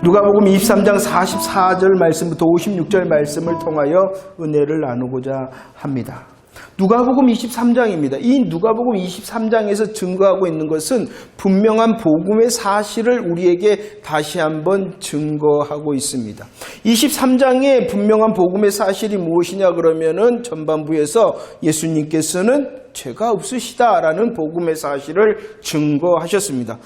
누가복음 23장 44절 말씀부터 56절 말씀을 통하여 은혜를 나누고자 합니다. 누가복음 23장입니다. 이 누가복음 23장에서 증거하고 있는 것은 분명한 복음의 사실을 우리에게 다시 한번 증거하고 있습니다. 23장의 분명한 복음의 사실이 무엇이냐 그러면은 전반부에서 예수님께서는 죄가 없으시다라는 복음의 사실을 증거하셨습니다.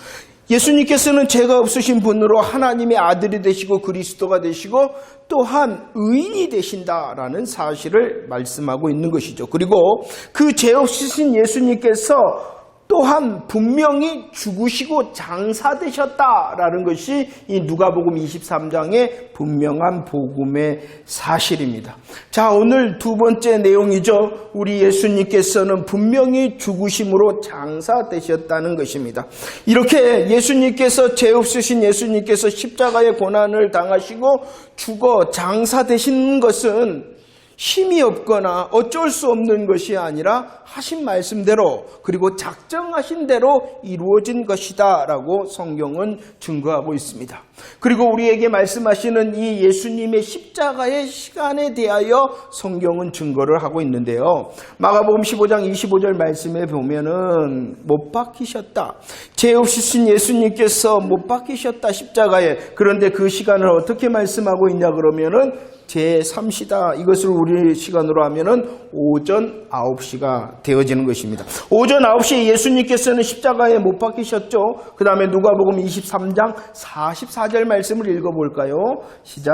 예수님께서는 죄가 없으신 분으로 하나님의 아들이 되시고 그리스도가 되시고 또한 의인이 되신다라는 사실을 말씀하고 있는 것이죠. 그리고 그 죄 없으신 예수님께서 또한 분명히 죽으시고 장사되셨다라는 것이 이 누가복음 23장의 분명한 복음의 사실입니다. 자, 오늘 두 번째 내용이죠. 우리 예수님께서는 분명히 죽으심으로 장사되셨다는 것입니다. 이렇게 예수님께서 죄 없으신 예수님께서 십자가의 고난을 당하시고 죽어 장사되신 것은 힘이 없거나 어쩔 수 없는 것이 아니라 하신 말씀대로 그리고 작정하신 대로 이루어진 것이다 라고 성경은 증거하고 있습니다. 그리고 우리에게 말씀하시는 이 예수님의 십자가의 시간에 대하여 성경은 증거를 하고 있는데요. 마가복음 15장 25절 말씀에 보면은 못 박히셨다. 죄 없으신 예수님께서 못 박히셨다 십자가에. 그런데 그 시간을 어떻게 말씀하고 있냐 그러면은 제3시다. 이것을 우리 시간으로 하면은 오전 9시가 되어지는 것입니다. 오전 9시에 예수님께서는 십자가에 못 박히셨죠. 그 다음에 누가복음 23장 44절 말씀을 읽어볼까요? 시작.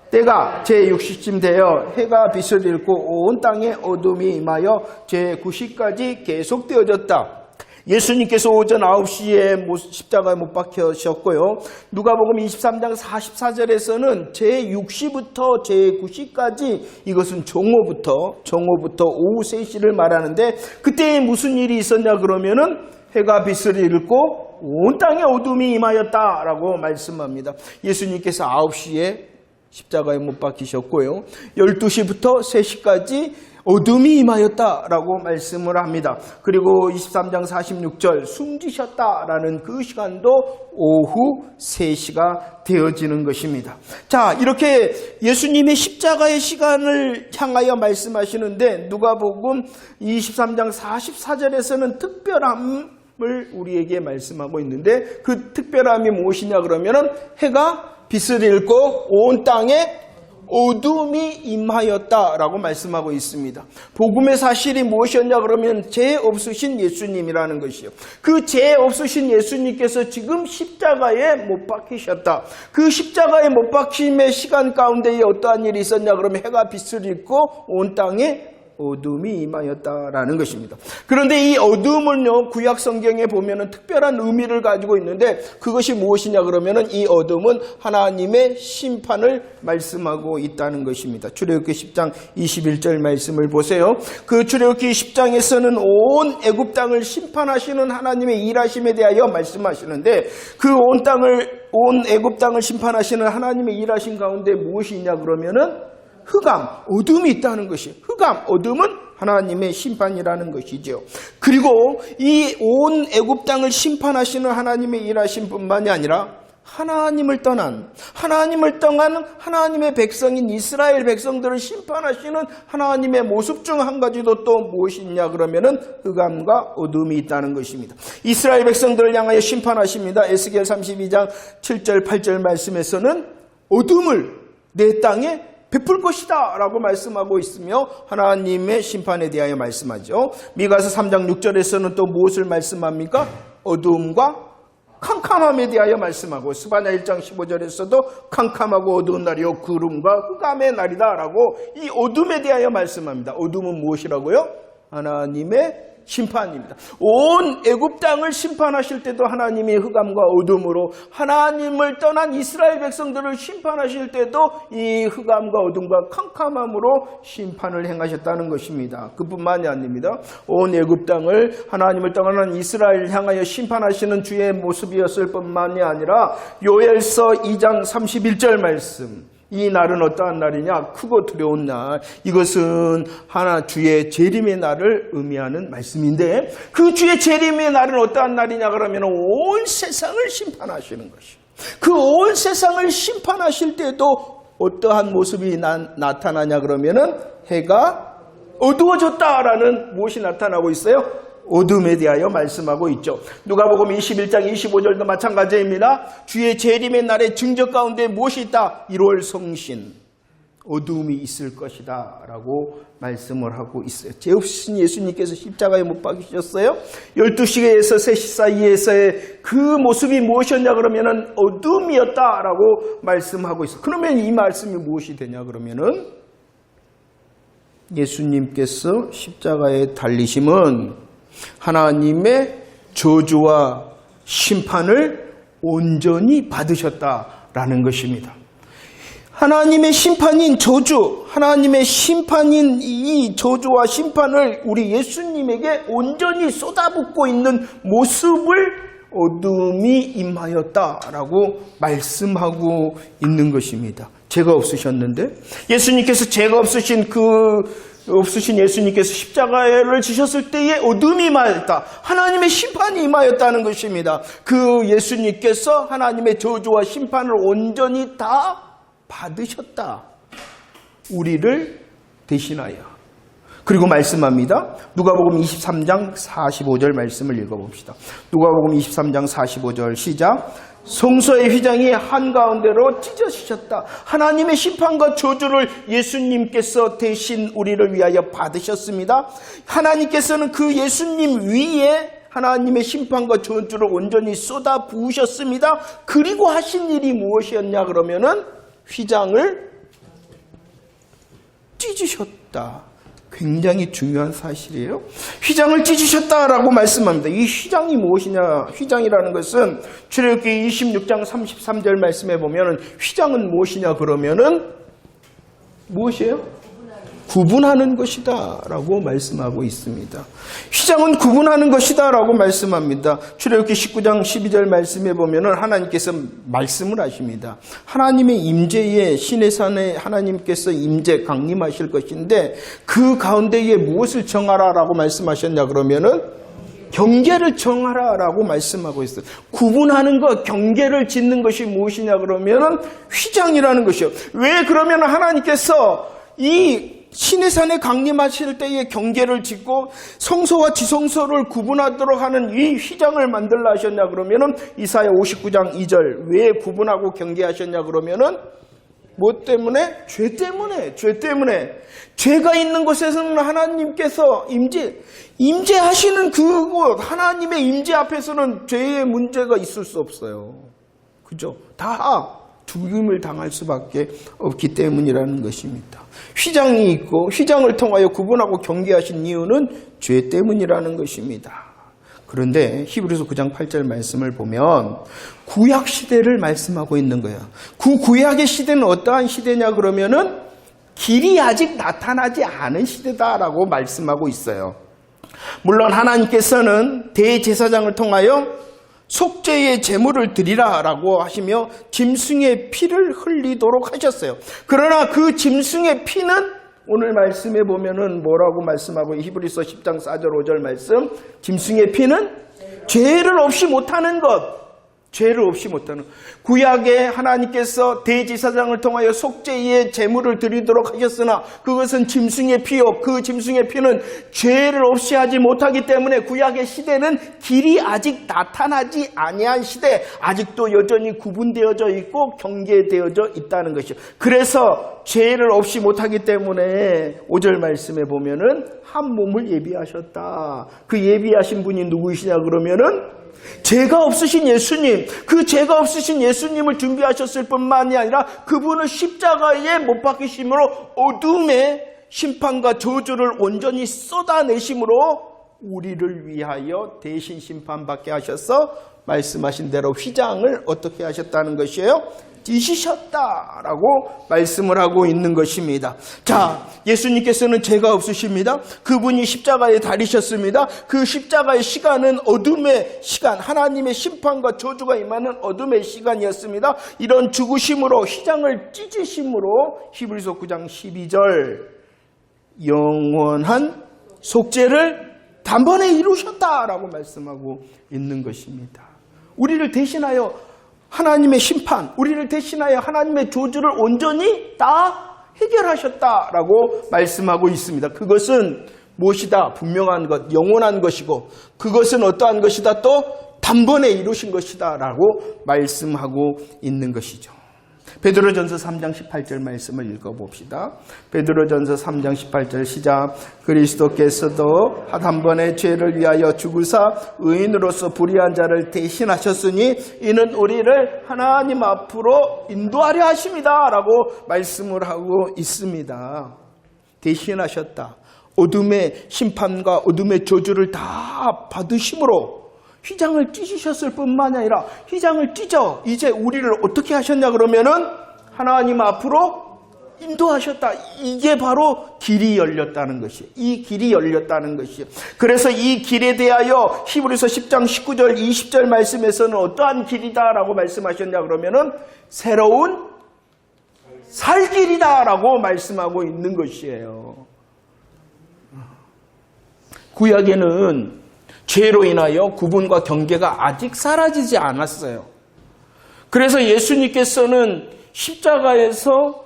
때가 제6시쯤 되어 해가 빛을 잃고 온 땅에 어둠이 임하여 제9시까지 계속되어졌다. 예수님께서 오전 9시에 십자가에 못 박히셨고요. 누가복음 23장 44절에서는 제6시부터 제9시까지 이것은 정오부터 오후 3시를 말하는데 그때 무슨 일이 있었냐 그러면은 해가 빛을 잃고 온 땅에 어둠이 임하였다라고 말씀합니다. 예수님께서 9시에 십자가에 못 박히셨고요. 12시부터 3시까지 어둠이 임하였다라고 말씀을 합니다. 그리고 23장 46절 숨지셨다라는 그 시간도 오후 3시가 되어지는 것입니다. 자, 이렇게 예수님의 십자가의 시간을 향하여 말씀하시는데 누가복음 23장 44절에서는 특별함을 우리에게 말씀하고 있는데 그 특별함이 무엇이냐 그러면은 해가 빛을 잃고 온 땅에 어둠이 임하였다라고 말씀하고 있습니다. 복음의 사실이 무엇이었냐 그러면 죄 없으신 예수님이라는 것이요. 그 죄 없으신 예수님께서 지금 십자가에 못 박히셨다. 그 십자가에 못 박힘의 시간 가운데에 어떠한 일이 있었냐 그러면 해가 빛을 잃고 온 땅에 어둠이 임하였다라는 것입니다. 그런데 이 어둠은요, 구약 성경에 보면은 특별한 의미를 가지고 있는데 그것이 무엇이냐 그러면은 이 어둠은 하나님의 심판을 말씀하고 있다는 것입니다. 출애굽기 10장 21절 말씀을 보세요. 그 출애굽기 10장에서는 온 애굽 땅을 심판하시는 하나님의 일하심에 대하여 말씀하시는데 그 온 애굽 땅을 심판하시는 하나님의 일하심 가운데 무엇이 있냐 그러면은 흑암, 어둠이 있다는 것이 흑암, 어둠은 하나님의 심판이라는 것이죠. 그리고 이 온 애굽 땅을 심판하시는 하나님의 일하심뿐만이 아니라 하나님을 떠난 하나님의 백성인 이스라엘 백성들을 심판하시는 하나님의 모습 중 한 가지도 또 무엇이 있냐 그러면은 흑암과 어둠이 있다는 것입니다. 이스라엘 백성들을 향하여 심판하십니다. 에스겔 32장 7절 8절 말씀에서는 어둠을 내 땅에 베풀 것이다 라고 말씀하고 있으며 하나님의 심판에 대하여 말씀하죠. 미가서 3장 6절에서는 또 무엇을 말씀합니까? 어두움과 캄캄함에 대하여 말씀하고 스바냐 1장 15절에서도 캄캄하고 어두운 날이요 구름과 흑암의 날이다 라고 이 어둠에 대하여 말씀합니다. 어둠은 무엇이라고요? 하나님의 심판입니다. 온 애굽 땅을 심판하실 때도 하나님이 흑암과 어둠으로 하나님을 떠난 이스라엘 백성들을 심판하실 때도 이 흑암과 어둠과 캄캄함으로 심판을 행하셨다는 것입니다. 그뿐만이 아닙니다. 온 애굽 땅을 하나님을 떠난 이스라엘 향하여 심판하시는 주의 모습이었을 뿐만이 아니라 요엘서 2장 31절 말씀, 이 날은 어떠한 날이냐? 크고 두려운 날. 이것은 하나 주의 재림의 날을 의미하는 말씀인데 그 주의 재림의 날은 어떠한 날이냐 그러면 온 세상을 심판하시는 것이. 그 온 세상을 심판하실 때도 어떠한 모습이 나타나냐 그러면은 해가 어두워졌다라는 무엇이 나타나고 있어요? 어둠에 대하여 말씀하고 있죠. 누가복음 21장 25절도 마찬가지입니다. 주의 재림의 날에 증거 가운데 무엇이 있다? 1월 성신, 어둠이 있을 것이다 라고 말씀을 하고 있어요. 죄 없으신 예수님께서 십자가에 못 박히셨어요. 12시에서 3시 사이에서의 그 모습이 무엇이었냐 그러면은 어둠이었다 라고 말씀하고 있어요. 그러면 이 말씀이 무엇이 되냐 그러면은 예수님께서 십자가에 달리심은 하나님의 저주와 심판을 온전히 받으셨다라는 것입니다. 하나님의 심판인 저주, 하나님의 심판인 이 저주와 심판을 우리 예수님에게 온전히 쏟아붓고 있는 모습을 어둠이 임하였다라고 말씀하고 있는 것입니다. 죄가 없으셨는데 예수님께서 죄가 없으신 예수님께서 십자가를 지셨을 때에 어둠이 임하였다. 하나님의 심판이 임하였다는 것입니다. 그 예수님께서 하나님의 저주와 심판을 온전히 다 받으셨다. 우리를 대신하여. 그리고 말씀합니다. 누가복음 23장 45절 말씀을 읽어봅시다. 누가복음 23장 45절 시작. 성소의 휘장이 한가운데로 찢어지셨다. 하나님의 심판과 저주를 예수님께서 대신 우리를 위하여 받으셨습니다. 하나님께서는 그 예수님 위에 하나님의 심판과 저주를 온전히 쏟아 부으셨습니다. 그리고 하신 일이 무엇이었냐 그러면은 휘장을 찢으셨다. 굉장히 중요한 사실이에요. 휘장을 찢으셨다라고 말씀합니다. 이 휘장이 무엇이냐? 휘장이라는 것은 출애굽기 26장 33절 말씀에 보면은 휘장은 무엇이냐 그러면은 무엇이에요? 구분하는 것이다 라고 말씀하고 있습니다. 휘장은 구분하는 것이다 라고 말씀합니다. 출애굽기 19장 12절 말씀에 보면은 하나님께서 말씀을 하십니다. 하나님의 임재에 시내산에 하나님께서 임재 강림하실 것인데 그 가운데에 무엇을 정하라 라고 말씀하셨냐 그러면은 경계를 정하라 라고 말씀하고 있어요. 구분하는 것, 경계를 짓는 것이 무엇이냐 그러면은 휘장이라는 것이요. 왜 그러면 하나님께서 이 시내산에 강림하실 때에 경계를 짓고 성소와 지성소를 구분하도록 하는 이 휘장을 만들라 하셨냐 그러면은 이사야 59장 2절 왜 구분하고 경계하셨냐 그러면은 뭐 때문에? 죄 때문에 죄가 있는 곳에서는 하나님께서 임재하시는 그곳 하나님의 임재 앞에서는 죄의 문제가 있을 수 없어요. 그죠? 다 죽임을 당할 수밖에 없기 때문이라는 것입니다. 휘장이 있고 휘장을 통하여 구분하고 경계하신 이유는 죄 때문이라는 것입니다. 그런데 히브리서 9장 8절 말씀을 보면 구약 시대를 말씀하고 있는 거예요. 그 구약의 시대는 어떠한 시대냐 그러면은 길이 아직 나타나지 않은 시대다라고 말씀하고 있어요. 물론 하나님께서는 대제사장을 통하여 속죄의 제물을 드리라라고 하시며 짐승의 피를 흘리도록 하셨어요. 그러나 그 짐승의 피는 오늘 말씀에 보면은 뭐라고 말씀하고 히브리서 10장 4절 5절 말씀 짐승의 피는 죄를 없이 못하는 것 구약에 하나님께서 대제사장을 통하여 속죄의 제물을 드리도록 하셨으나 그것은 짐승의 피요. 그 짐승의 피는 죄를 없이 하지 못하기 때문에 구약의 시대는 길이 아직 나타나지 아니한 시대, 아직도 여전히 구분되어져 있고 경계되어져 있다는 것이죠. 그래서 죄를 없이 못하기 때문에 5절 말씀에 보면은 한 몸을 예비하셨다. 그 예비하신 분이 누구이시냐 그러면은 죄가 없으신 예수님, 그 죄가 없으신 예수님을 준비하셨을 뿐만이 아니라 그분은 십자가에 못 박히심으로 어둠의 심판과 저주를 온전히 쏟아내심으로 우리를 위하여 대신 심판받게 하셔서 말씀하신 대로 휘장을 어떻게 하셨다는 것이에요? 찢으셨다라고 말씀을 하고 있는 것입니다. 자, 예수님께서는 죄가 없으십니다. 그분이 십자가에 달리셨습니다. 그 십자가의 시간은 어둠의 시간, 하나님의 심판과 저주가 임하는 어둠의 시간이었습니다. 이런 죽으심으로 휘장을 찢으심으로 히브리서 9장 12절 영원한 속죄를 단번에 이루셨다라고 말씀하고 있는 것입니다. 우리를 대신하여 하나님의 심판, 우리를 대신하여 하나님의 저주를 온전히 다 해결하셨다라고 말씀하고 있습니다. 그것은 무엇이다? 분명한 것, 영원한 것이고 그것은 어떠한 것이다? 또 단번에 이루신 것이다 라고 말씀하고 있는 것이죠. 베드로전서 3장 18절 말씀을 읽어봅시다. 베드로전서 3장 18절 시작. 그리스도께서도 단번에 죄를 위하여 죽으사 의인으로서 불의한 자를 대신하셨으니 이는 우리를 하나님 앞으로 인도하려 하십니다 라고 말씀을 하고 있습니다. 대신하셨다. 어둠의 심판과 어둠의 저주를 다 받으심으로 휘장을 찢으셨을 뿐만 아니라 휘장을 찢어 이제 우리를 어떻게 하셨냐 그러면은 하나님 앞으로 인도하셨다. 이게 바로 길이 열렸다는 것이에요. 이 길이 열렸다는 것이에요. 그래서 이 길에 대하여 히브리서 10장 19절 20절 말씀에서는 어떠한 길이다라고 말씀하셨냐 그러면은 새로운 살 길이다라고 말씀하고 있는 것이에요. 구약에는 죄로 인하여 구분과 경계가 아직 사라지지 않았어요. 그래서 예수님께서는 십자가에서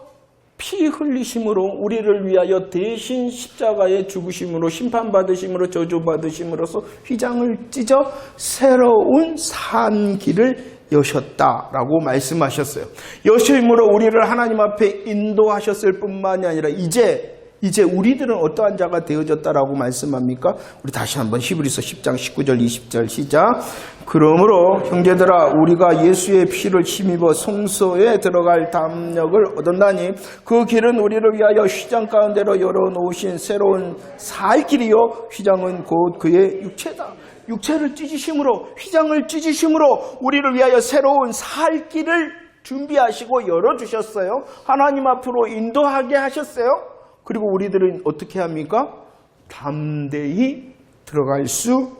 피 흘리심으로 우리를 위하여 대신 십자가에 죽으심으로 심판받으심으로 저주받으심으로써 휘장을 찢어 새로운 산 길을 여셨다라고 말씀하셨어요. 여심으로 우리를 하나님 앞에 인도하셨을 뿐만이 아니라 이제 우리들은 어떠한 자가 되어졌다라고 말씀합니까? 우리 다시 한번 히브리서 10장 19절 20절 시작. 그러므로 형제들아 우리가 예수의 피를 힘입어 성소에 들어갈 담력을 얻었나니 그 길은 우리를 위하여 휘장 가운데로 열어놓으신 새로운 살 길이요 휘장은 곧 그의 육체다. 육체를 찢으심으로 휘장을 찢으심으로 우리를 위하여 새로운 살 길을 준비하시고 열어주셨어요. 하나님 앞으로 인도하게 하셨어요. 그리고 우리들은 어떻게 합니까? 담대히 들어갈 수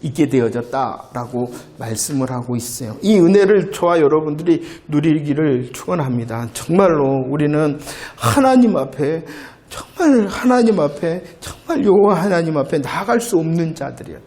있게 되어졌다라고 말씀을 하고 있어요. 이 은혜를 저와 여러분들이 누리기를 축원합니다. 정말로 우리는 하나님 앞에 정말 여호와 하나님 앞에 나아갈 수 없는 자들이에요.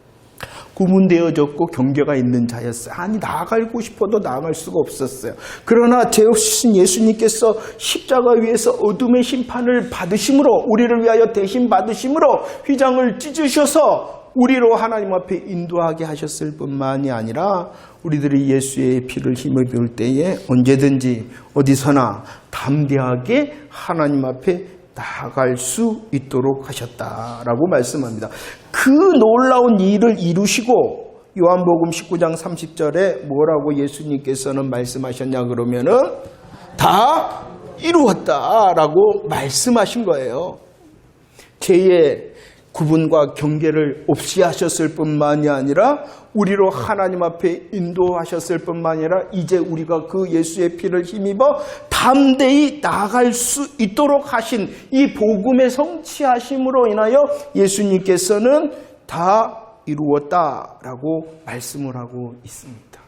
구분되어졌고 경계가 있는 자였어요. 아니 나아가고 싶어도 나아갈 수가 없었어요. 그러나 죄 없으신 예수님께서 십자가 위에서 어둠의 심판을 받으심으로 우리를 위하여 대신 받으심으로 휘장을 찢으셔서 우리로 하나님 앞에 인도하게 하셨을 뿐만이 아니라 우리들이 예수의 피를 힘입을 때에 언제든지 어디서나 담대하게 하나님 앞에 나아갈 수 있도록 하셨다라고 말씀합니다. 그 놀라운 일을 이루시고 요한복음 19장 30절에 뭐라고 예수님께서는 말씀하셨냐 그러면은 다 이루었다라고 말씀하신 거예요. 죄의 구분과 경계를 없이 하셨을 뿐만이 아니라 우리로 하나님 앞에 인도하셨을 뿐만 아니라 이제 우리가 그 예수의 피를 힘입어 담대히 나아갈 수 있도록 하신 이 복음의 성취하심으로 인하여 예수님께서는 다 이루었다라고 말씀을 하고 있습니다.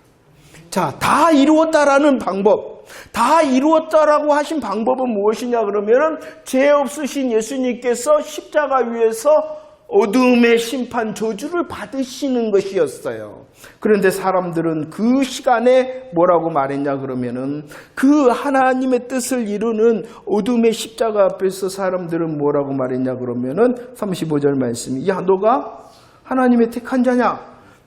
자, 다 이루었다라는 방법, 다 이루었다라고 하신 방법은 무엇이냐 그러면은 죄 없으신 예수님께서 십자가 위에서 어둠의 심판 저주를 받으시는 것이었어요. 그런데 사람들은 그 시간에 뭐라고 말했냐 그러면은 그 하나님의 뜻을 이루는 어둠의 십자가 앞에서 사람들은 뭐라고 말했냐 그러면은 35절 말씀이 야 너가 하나님의 택한 자냐?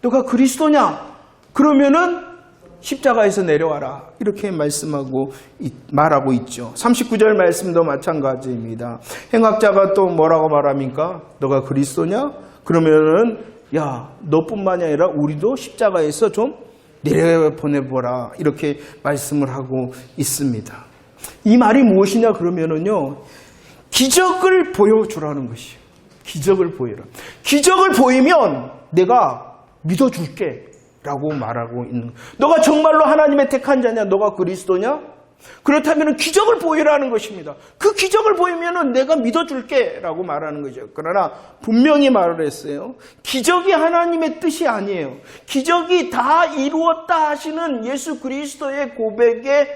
너가 그리스도냐? 그러면은 십자가에서 내려와라. 이렇게 말하고 있죠. 39절 말씀도 마찬가지입니다. 행악자가 또 뭐라고 말합니까? 너가 그리스도냐? 그러면은 야 너뿐만이 아니라 우리도 십자가에서 좀 내려보내보라. 이렇게 말씀을 하고 있습니다. 이 말이 무엇이냐 그러면은요. 기적을 보여주라는 것이에요. 기적을 보여라. 기적을 보이면 내가 믿어줄게. 라고 말하고 있는 거예요. 너가 정말로 하나님의 택한 자냐? 너가 그리스도냐? 그렇다면 기적을 보이라는 것입니다. 그 기적을 보이면 내가 믿어줄게 라고 말하는 거죠. 그러나 분명히 말을 했어요. 기적이 하나님의 뜻이 아니에요. 기적이 다 이루었다 하시는 예수 그리스도의 고백의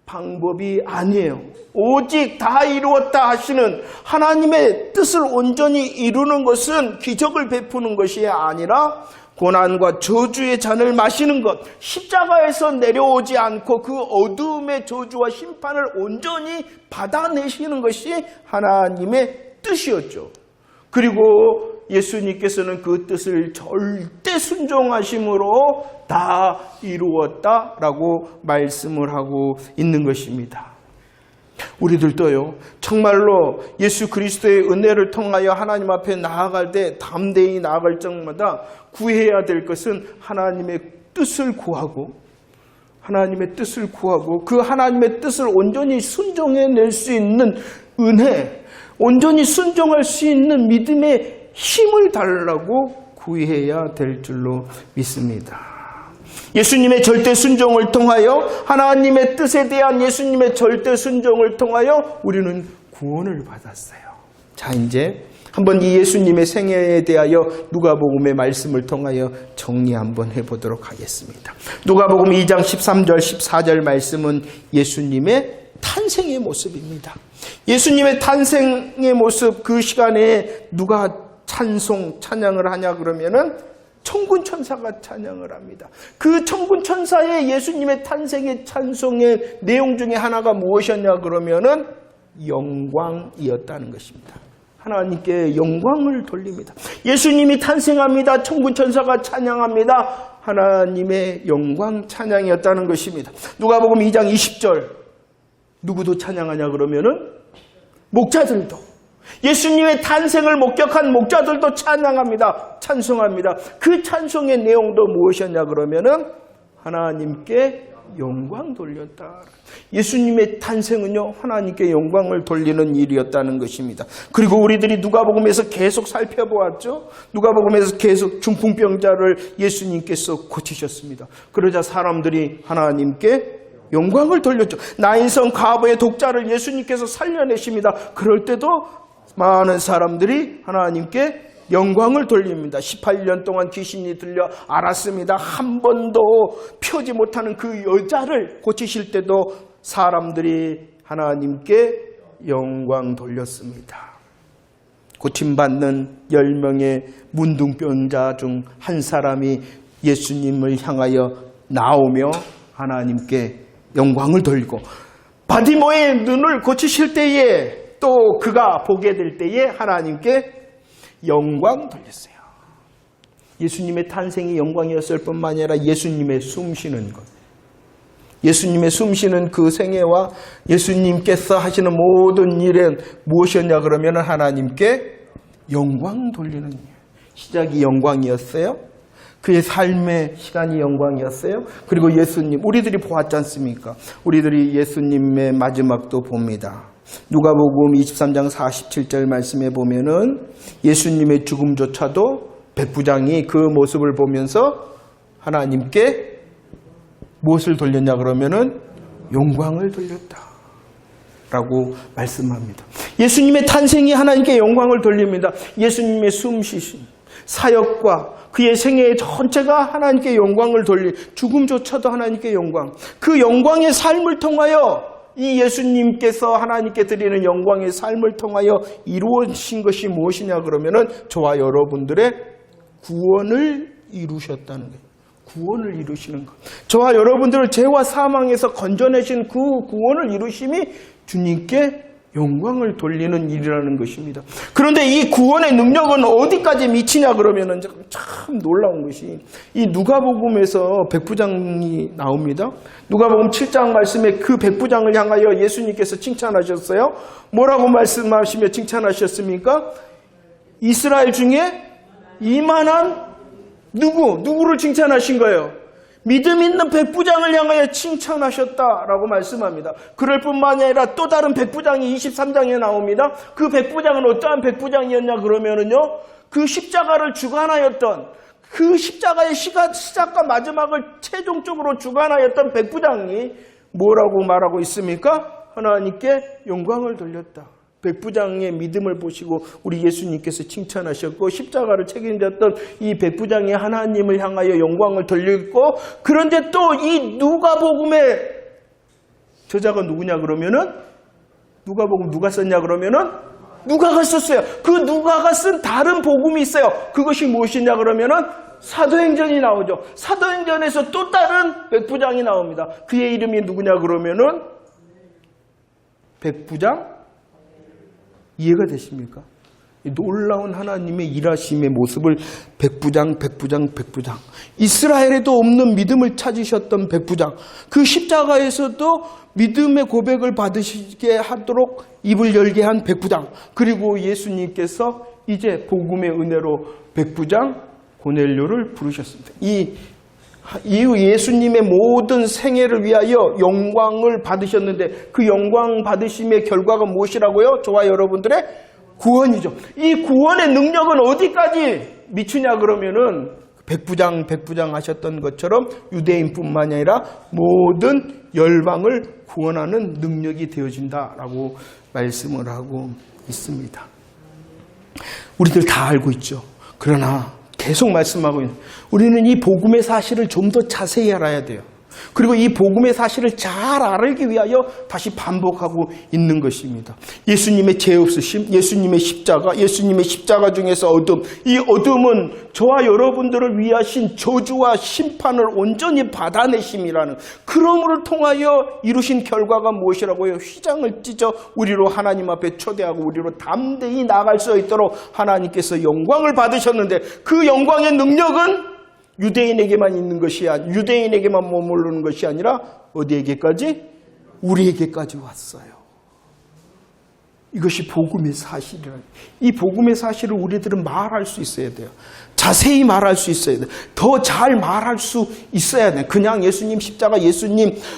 방법이 아니에요. 오직 다 이루었다 하시는 하나님의 뜻을 온전히 이루는 것은 기적을 베푸는 것이 아니라 고난과 저주의 잔을 마시는 것, 십자가에서 내려오지 않고 그 어둠의 저주와 심판을 온전히 받아내시는 것이 하나님의 뜻이었죠. 그리고 예수님께서는 그 뜻을 절대 순종하심으로 다 이루었다라고 말씀을 하고 있는 것입니다. 우리들도요, 정말로 예수 그리스도의 은혜를 통하여 하나님 앞에 나아갈 때 담대히 나아갈 적마다 구해야 될 것은 하나님의 뜻을 구하고 그 하나님의 뜻을 온전히 순종해낼 수 있는 은혜, 온전히 순종할 수 있는 믿음의 힘을 달라고 구해야 될 줄로 믿습니다. 예수님의 절대 순종을 통하여, 하나님의 뜻에 대한 예수님의 절대 순종을 통하여 우리는 구원을 받았어요. 자, 이제 한번 이 예수님의 생애에 대하여 누가복음의 말씀을 통하여 정리 한번 해보도록 하겠습니다. 누가복음 2장 13절 14절 말씀은 예수님의 탄생의 모습입니다. 예수님의 탄생의 모습, 그 시간에 누가 찬양을 하냐 그러면은 천군 천사가 찬양을 합니다. 그 천군 천사의 예수님의 탄생의 찬송의 내용 중에 하나가 무엇이었냐 그러면은 영광이었다는 것입니다. 하나님께 영광을 돌립니다. 예수님이 탄생합니다. 천군 천사가 찬양합니다. 하나님의 영광 찬양이었다는 것입니다. 누가복음 2장 20절 누구도 찬양하냐 그러면은 목자들도, 예수님의 탄생을 목격한 목자들도 찬양합니다. 찬송합니다. 그 찬송의 내용도 무엇이었냐 그러면은 하나님께 영광 돌렸다. 예수님의 탄생은요, 하나님께 영광을 돌리는 일이었다는 것입니다. 그리고 우리들이 누가복음에서 계속 살펴보았죠. 누가복음에서 계속 중풍병자를 예수님께서 고치셨습니다. 그러자 사람들이 하나님께 영광을 돌렸죠. 나인성 과부의 독자를 예수님께서 살려내십니다. 그럴 때도 많은 사람들이 하나님께 영광을 돌립니다. 18년 동안 귀신이 들려 앓았습니다. 한 번도 펴지 못하는 그 여자를 고치실 때도 사람들이 하나님께 영광 돌렸습니다. 고침받는 10명의 문둥병자 중 한 사람이 예수님을 향하여 나오며 하나님께 영광을 돌리고, 바디모의 눈을 고치실 때에 또 그가 보게 될 때에 하나님께 영광 돌렸어요. 예수님의 탄생이 영광이었을 뿐만 아니라 예수님의 숨쉬는 것, 예수님의 숨쉬는 그 생애와 예수님께서 하시는 모든 일은 무엇이었냐 그러면 하나님께 영광 돌리는 일. 시작이 영광이었어요. 그의 삶의 시간이 영광이었어요. 그리고 예수님, 우리들이 보았지 않습니까? 우리들이 예수님의 마지막도 봅니다. 누가복음 23장 47절 말씀에 보면은 예수님의 죽음조차도 백부장이 그 모습을 보면서 하나님께 무엇을 돌렸냐 그러면은 영광을 돌렸다 라고 말씀합니다. 예수님의 탄생이 하나님께 영광을 돌립니다. 예수님의 숨쉬신 사역과 그의 생애 전체가 하나님께 영광을 돌리, 죽음조차도 하나님께 영광, 그 영광의 삶을 통하여 이 예수님께서 하나님께 드리는 영광의 삶을 통하여 이루어진 것이 무엇이냐 그러면은 저와 여러분들의 구원을 이루셨다는 거예요. 구원을 이루시는 것. 저와 여러분들을 죄와 사망에서 건져내신 그 구원을 이루심이 주님께 영광을 돌리는 일이라는 것입니다. 그런데 이 구원의 능력은 어디까지 미치냐 그러면은 참 놀라운 것이 이 누가복음에서 백부장이 나옵니다. 누가복음 7장 말씀에 그 백부장을 향하여 예수님께서 칭찬하셨어요. 뭐라고 말씀하시며 칭찬하셨습니까? 이스라엘 중에 이만한 누구를 칭찬하신 거예요? 믿음 있는 백부장을 향하여 칭찬하셨다라고 말씀합니다. 그럴 뿐만 아니라 또 다른 백부장이 23장에 나옵니다. 그 백부장은 어떠한 백부장이었냐 그러면은요, 그 십자가를 주관하였던, 그 십자가의 시작과 마지막을 최종적으로 주관하였던 백부장이 뭐라고 말하고 있습니까? 하나님께 영광을 돌렸다. 백부장의 믿음을 보시고 우리 예수님께서 칭찬하셨고, 십자가를 책임졌던 이 백부장이 하나님을 향하여 영광을 돌렸고, 그런데 또 이 누가복음의 저자가 누구냐 그러면은, 누가복음 누가 썼냐 그러면은 누가가 썼어요. 그 누가가 쓴 다른 복음이 있어요. 그것이 무엇이냐 그러면은 사도행전이 나오죠. 사도행전에서 또 다른 백부장이 나옵니다. 그의 이름이 누구냐 그러면은 백부장? 이해가 되십니까? 놀라운 하나님의 일하심의 모습을 백부장. 이스라엘에도 없는 믿음을 찾으셨던 백부장. 그 십자가에서도 믿음의 고백을 받으시게 하도록 입을 열게 한 백부장. 그리고 예수님께서 이제 복음의 은혜로 백부장 고넬료를 부르셨습니다. 이 예수님의 모든 생애를 위하여 영광을 받으셨는데 그 영광 받으심의 결과가 무엇이라고요? 저와 여러분들의 구원이죠. 이 구원의 능력은 어디까지 미치냐 그러면은 백부장 하셨던 것처럼 유대인뿐만 아니라 모든 열방을 구원하는 능력이 되어진다라고 말씀을 하고 있습니다. 우리들 다 알고 있죠. 그러나 계속 말씀하고 있는 우리는 이 복음의 사실을 좀 더 자세히 알아야 돼요. 그리고 이 복음의 사실을 잘 알기 위하여 다시 반복하고 있는 것입니다. 예수님의 죄 없으심, 예수님의 십자가 중에서 어둠, 이 어둠은 저와 여러분들을 위하신 저주와 심판을 온전히 받아내심이라는 그러므로 통하여 이루신 결과가 무엇이라고요? 휘장을 찢어 우리로 하나님 앞에 초대하고 우리로 담대히 나아갈 수 있도록 하나님께서 영광을 받으셨는데 그 영광의 능력은 유대인에게만 있는 것이 아니라 유대인에게만 머무르는 것이 아니라 어디에게까지? 우리에게까지 왔어요. 이것이 복음의 사실이라는. 이 복음의 사실을 우리들은 말할 수 있어야 돼요. 자세히 말할 수 있어야 돼요. 더 잘 말할 수 있어야 돼요. 그냥 예수님 십자가,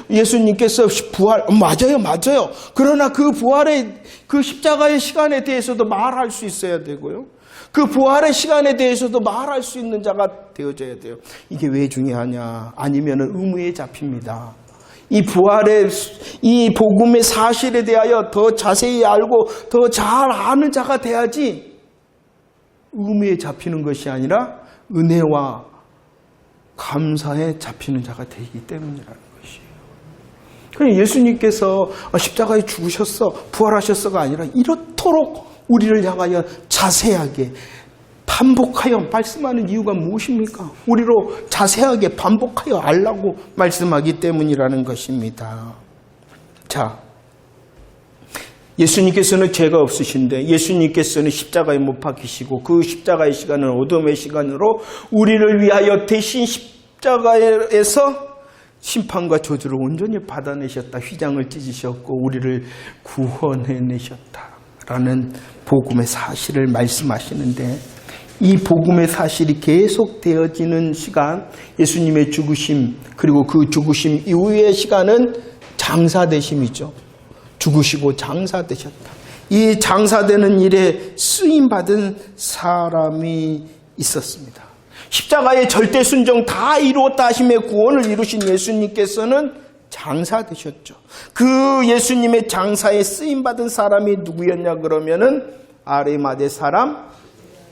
예수님께서 부활, 맞아요. 그러나 그 부활의 그 십자가의 시간에 대해서도 말할 수 있어야 되고요. 그 부활의 시간에 대해서도 말할 수 있는 자가 되어져야 돼요. 이게 왜 중요하냐? 아니면 의무에 잡힙니다. 이 부활의, 이 복음의 사실에 대하여 더 자세히 알고 더 잘 아는 자가 돼야지 의무에 잡히는 것이 아니라 은혜와 감사에 잡히는 자가 되기 때문이라는 것이에요. 그러니까 예수님께서 십자가에 죽으셨어, 부활하셨어가 아니라 이렇도록 우리를 향하여 자세하게 반복하여 말씀하는 이유가 무엇입니까? 우리로 자세하게 반복하여 알라고 말씀하기 때문이라는 것입니다. 자, 예수님께서는 죄가 없으신데 예수님께서는 십자가에 못 박히시고 그 십자가의 시간은 어둠의 시간으로 우리를 위하여 대신 십자가에서 심판과 저주를 온전히 받아내셨다. 휘장을 찢으셨고 우리를 구원해내셨다라는 복음의 사실을 말씀하시는데 이 복음의 사실이 계속되어지는 시간, 예수님의 죽으심 그리고 그 죽으심 이후의 시간은 장사되심이죠. 죽으시고 장사되셨다. 이 장사되는 일에 쓰임받은 사람이 있었습니다. 십자가의 절대 순종 다 이루었다 하심의 구원을 이루신 예수님께서는 장사되셨죠. 그 예수님의 장사에 쓰임받은 사람이 누구였냐 그러면은 아리마대 사람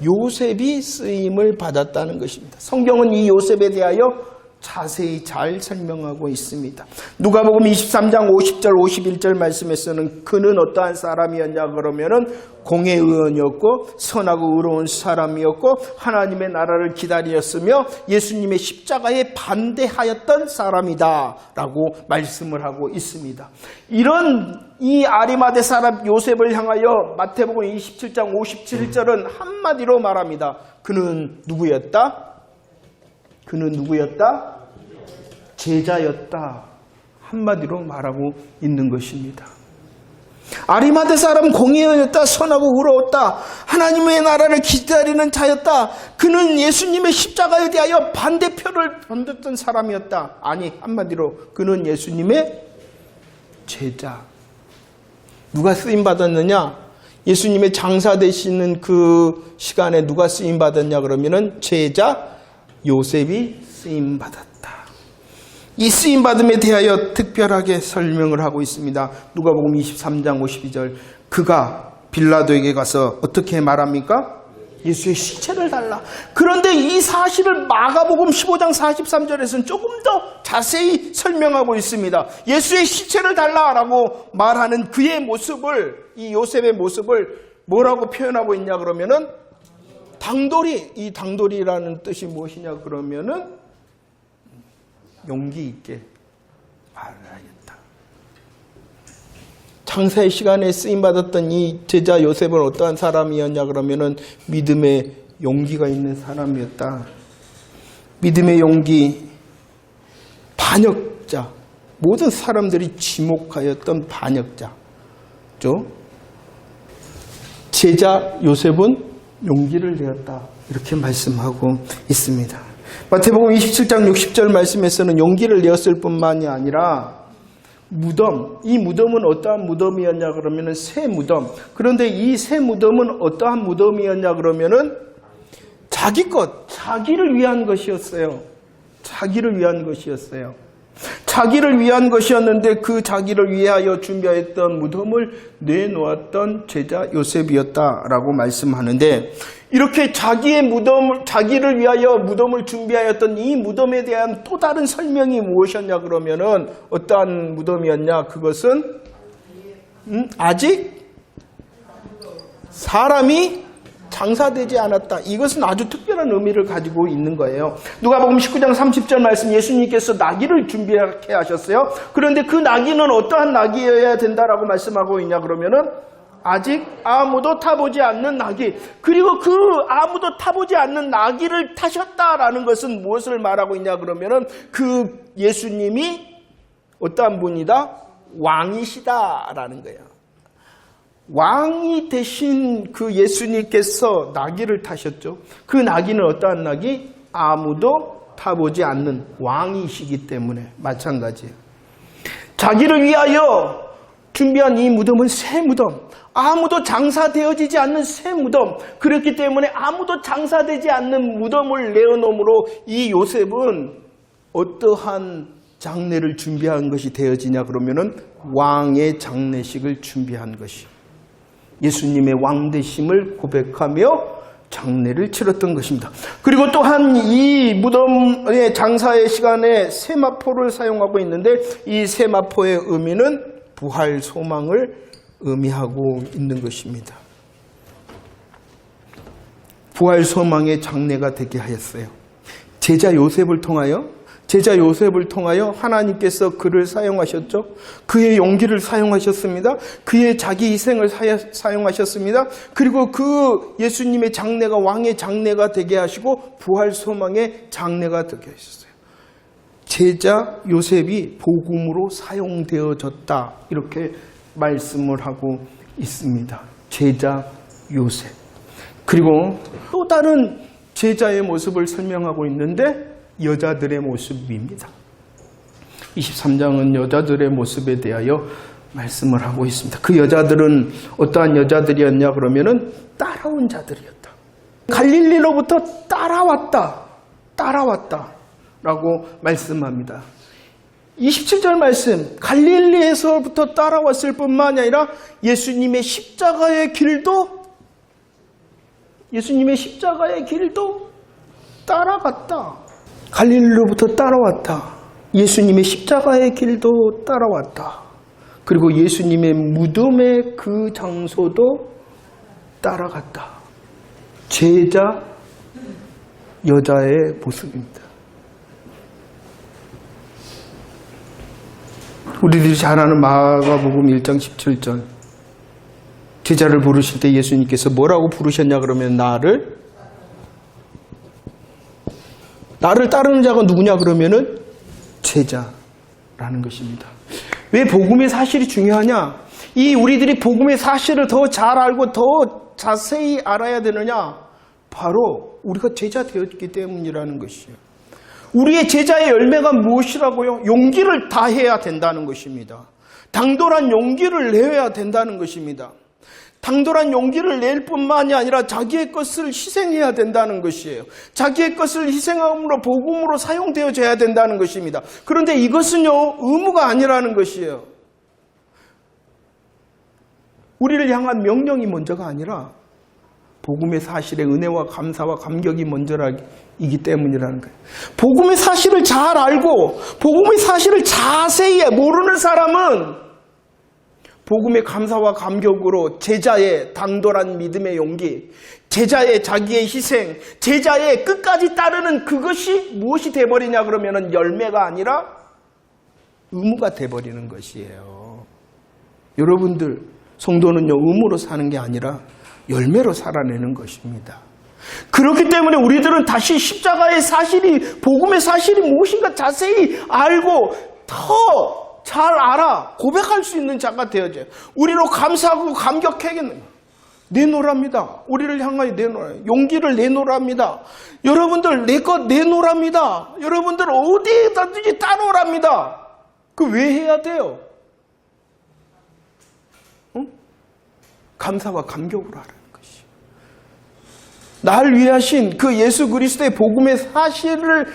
요셉이 쓰임을 받았다는 것입니다. 성경은 이 요셉에 대하여 자세히 잘 설명하고 있습니다. 누가복음 23장 50절 51절 말씀에서는 그는 어떠한 사람이었냐 그러면은 공의 의원이었고 선하고 의로운 사람이었고 하나님의 나라를 기다렸으며 예수님의 십자가에 반대하였던 사람이다 라고 말씀을 하고 있습니다. 이런 이 아리마대 사람 요셉을 향하여 마태복음 27장 57절은 한마디로 말합니다. 그는 누구였다? 제자였다. 한마디로 말하고 있는 것입니다. 아리마대 사람 공의였다. 선하고 의로웠다. 하나님의 나라를 기다리는 자였다. 그는 예수님의 십자가에 대하여 반대표를 던졌던 사람이었다. 아니 한마디로 그는 예수님의 제자. 누가 쓰임받았느냐? 예수님의 장사 되시는 그 시간에 누가 쓰임받았냐 그러면은 제자 요셉이 쓰임받았다. 이 쓰임받음에 대하여 특별하게 설명을 하고 있습니다. 누가복음 23장 52절 그가 빌라도에게 가서 어떻게 말합니까? 예수의 시체를 달라. 그런데 이 사실을 마가복음 15장 43절에서는 조금 더 자세히 설명하고 있습니다. 예수의 시체를 달라라고 말하는 그의 모습을, 이 요셉의 모습을 뭐라고 표현하고 있냐 그러면은 당돌이, 이 당돌이라는 뜻이 무엇이냐 그러면은 용기 있게 말하겠다. 창세의 시간에 쓰임받았던 이 제자 요셉은 어떠한 사람이었냐 그러면은 믿음의 용기가 있는 사람이었다. 믿음의 용기, 반역자, 모든 사람들이 지목하였던 반역자. 제자 요셉은 용기를 내었다. 이렇게 말씀하고 있습니다. 마태복음 27장 60절 말씀에서는 용기를 내었을 뿐만이 아니라 무덤, 이 무덤은 어떠한 무덤이었냐 그러면은 새 무덤. 그런데 이 새 무덤은 어떠한 무덤이었냐 그러면은 자기 것, 자기를 위한 것이었어요. 자기를 위한 것이었어요. 자기를 위한 것이었는데 그 자기를 위하여 준비했던 무덤을 내놓았던 제자 요셉이었다라고 말씀하는데, 이렇게 자기를 위하여 무덤을 준비하였던 이 무덤에 대한 또 다른 설명이 무엇이었냐 그러면은 어떠한 무덤이었냐? 그것은 아직 사람이 장사되지 않았다. 이것은 아주 특별한 의미를 가지고 있는 거예요. 누가복음 19장 30절 말씀, 예수님께서 나귀를 준비하게 하셨어요. 그런데 그 나귀는 어떠한 나귀여야 된다라고 말씀하고 있냐 그러면은 아직 아무도 타보지 않는 나귀. 그리고 그 아무도 타보지 않는 나귀를 타셨다라는 것은 무엇을 말하고 있냐 그러면은 그 예수님이 어떠한 분이다? 왕이시다라는 거예요. 왕이 되신 그 예수님께서 나귀를 타셨죠. 그 나귀는 어떠한 나귀? 아무도 타보지 않는 왕이시기 때문에 마찬가지예요. 자기를 위하여 준비한 이 무덤은 새 무덤, 아무도 장사되어지지 않는 새 무덤. 그렇기 때문에 아무도 장사되지 않는 무덤을 내어놓음으로 이 요셉은 어떠한 장례를 준비한 것이 되어지냐 그러면은 왕의 장례식을 준비한 것이, 예수님의 왕되심을 고백하며 장례를 치렀던 것입니다. 그리고 또한 이 무덤의 장사의 시간에 세마포를 사용하고 있는데, 이 세마포의 의미는 부활 소망을 의미하고 있는 것입니다. 부활 소망의 장례가 되게 하였어요. 제자 요셉을 통하여 하나님께서 그를 사용하셨죠. 그의 용기를 사용하셨습니다. 그의 자기 희생을 사용하셨습니다. 그리고 그 예수님의 장례가 왕의 장례가 되게 하시고 부활 소망의 장례가 되게 하셨어요. 제자 요셉이 복음으로 사용되어졌다. 이렇게 말씀을 하고 있습니다. 제자 요셉. 그리고 또 다른 제자의 모습을 설명하고 있는데 여자들의 모습입니다. 23장은 여자들의 모습에 대하여 말씀을 하고 있습니다. 그 여자들은 어떠한 여자들이었냐 그러면은 따라온 자들이었다. 갈릴리로부터 따라왔다 라고 말씀합니다. 27절 말씀, 갈릴리에서부터 따라왔을 뿐만 아니라 예수님의 십자가의 길도 따라갔다. 갈릴리로부터 따라왔다. 예수님의 십자가의 길도 따라왔다. 그리고 예수님의 무덤의 그 장소도 따라갔다. 제자 여자의 모습입니다. 우리들이 잘 아는 마가복음 1장 17절, 제자를 부르실 때 예수님께서 뭐라고 부르셨냐 그러면 나를 따르는 자가 누구냐 그러면은 제자라는 것입니다. 왜 복음의 사실이 중요하냐? 우리들이 복음의 사실을 더 잘 알고 더 자세히 알아야 되느냐? 바로 우리가 제자 되었기 때문이라는 것이에요. 우리의 제자의 열매가 무엇이라고요? 용기를 다해야 된다는 것입니다. 당돌한 용기를 내야 된다는 것입니다. 당돌한 용기를 낼 뿐만이 아니라 자기의 것을 희생해야 된다는 것이에요. 자기의 것을 희생함으로 복음으로 사용되어져야 된다는 것입니다. 그런데 이것은요, 의무가 아니라는 것이에요. 우리를 향한 명령이 먼저가 아니라 복음의 사실의 은혜와 감사와 감격이 먼저이기 때문이라는 거예요. 복음의 사실을 잘 알고 복음의 사실을 자세히 모르는 사람은 복음의 감사와 감격으로 제자의 당돌한 믿음의 용기, 제자의 자기의 희생, 제자의 끝까지 따르는 그것이 무엇이 돼버리냐 그러면은 열매가 아니라 의무가 돼버리는 것이에요. 여러분들, 성도는요, 의무로 사는 게 아니라 열매로 살아내는 것입니다. 그렇기 때문에 우리들은 다시 십자가의 사실이, 복음의 사실이 무엇인가 자세히 알고 더 잘 알아 고백할 수 있는 자가 되어져요. 우리로 감사하고 감격하겠는 내놓으랍니다. 우리를 향하여 내놓으라. 용기를 내놓으랍니다. 여러분들 내 것 내놓으랍니다. 여러분들 어디에다든지 따놓으랍니다. 그 왜 해야 돼요? 감사와 감격으로 하라는 것이. 날 위해 하신 그 예수 그리스도의 복음의 사실을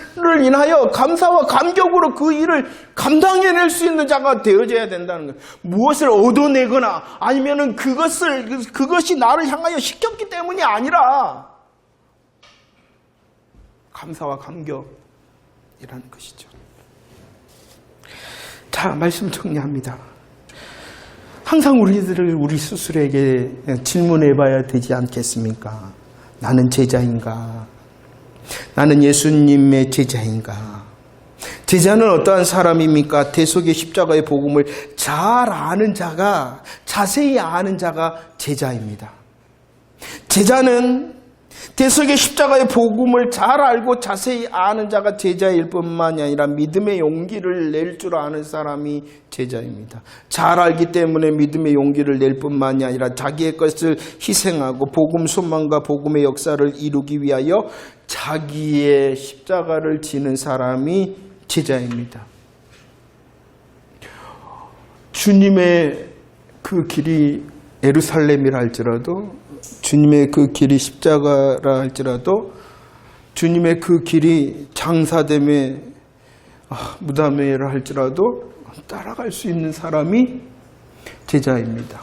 인하여 감사와 감격으로 그 일을 감당해낼 수 있는 자가 되어져야 된다는 거예요. 무엇을 얻어내거나 아니면은 그것이 나를 향하여 시켰기 때문이 아니라 감사와 감격이라는 것이죠. 자, 말씀 정리합니다. 항상 우리 스스로에게 질문해 봐야 되지 않겠습니까? 나는 제자인가? 나는 예수님의 제자인가? 제자는 어떠한 사람입니까? 대속의 십자가의 복음을 잘 아는 자가, 자세히 아는 자가 제자입니다. 제자는 대속의 십자가의 복음을 잘 알고 자세히 아는 자가 제자일 뿐만이 아니라 믿음의 용기를 낼 줄 아는 사람이 제자입니다. 잘 알기 때문에 믿음의 용기를 낼 뿐만이 아니라 자기의 것을 희생하고 복음 소망과 복음의 역사를 이루기 위하여 자기의 십자가를 지는 사람이 제자입니다. 주님의 그 길이 예루살렘이라 할지라도, 주님의 그 길이 십자가라 할지라도, 주님의 그 길이 장사됨의 무덤이라 할지라도 따라갈 수 있는 사람이 제자입니다.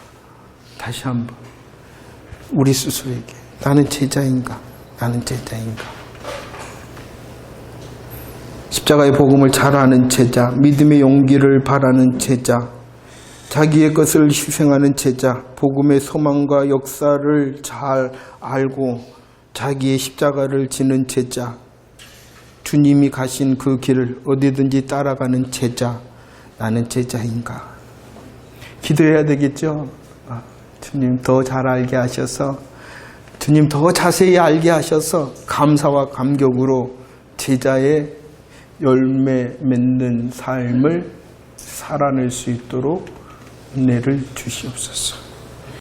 다시 한번 우리 스스로에게 나는 제자인가? 나는 제자인가? 십자가의 복음을 잘 아는 제자, 믿음의 용기를 바라는 제자, 자기의 것을 희생하는 제자, 복음의 소망과 역사를 잘 알고 자기의 십자가를 지는 제자, 주님이 가신 그 길을 어디든지 따라가는 제자, 나는 제자인가? 기도해야 되겠죠? 주님 더 잘 알게 하셔서, 주님 더 자세히 알게 하셔서 감사와 감격으로 제자의 열매 맺는 삶을 살아낼 수 있도록 은혜를 주시옵소서.